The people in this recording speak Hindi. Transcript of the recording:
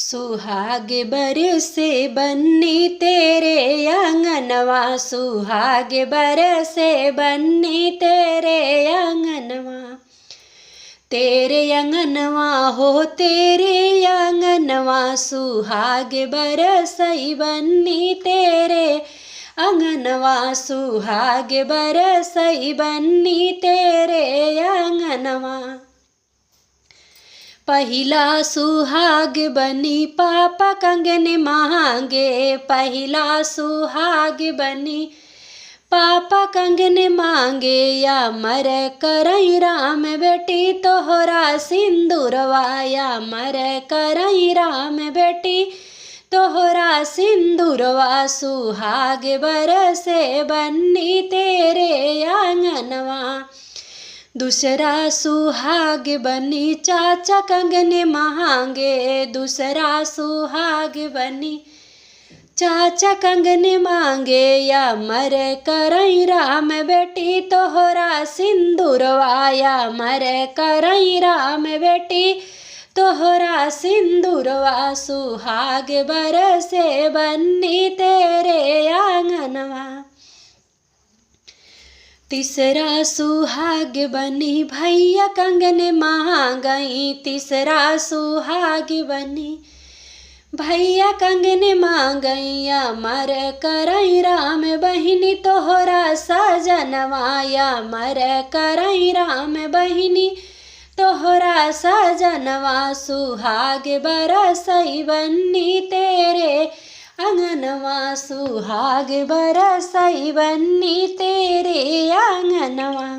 सुहाग बरसे बन्नी तेरे आंगनवा, सुहाग बरसे बन्नी तेरे आंगनवा। तेरे आंगनवा हो तेरे आंगनवा, सुहाग बरसई बन्नी तेरे आंगनवा, सुहाग बरसई बन्नी तेरे आंगनवा। पहिला सुहाग बनी पापा कंगन मांगे, पहिला सुहाग बनी पापा कंगन मांगे। या मर करई राम बेटी तोहरा सिंदूरवा, या मर करई राम बेटी तोहरा सिंदूरवा। सुहाग बरसे बन्नी तेरे आंगनवा। दूसरा सुहाग बनी चाचा कंगन मांगे, दूसरा सुहाग बनी चाचा कंगन मांगे। या मर करई राम बेटी तोहरा सिंदूरवा, या मर करई राम बेटी तोहरा सिंदूरवा। सुहाग बरसे बन्नी तेरे आंगनवा। तीसरा सुहाग बनी भैया कंगन मांगई, तीसरा सुहाग बनी भैया कंगन मांगई। या मर करई राम बहिनी तोहरा सजनवा, या मर करई राम बहिनी तोहरा सजनवा। सुहाग बरसई बन्नी तेरे आंगनवा, सुहाग बरसई बन्नी तेरे आंगनवा।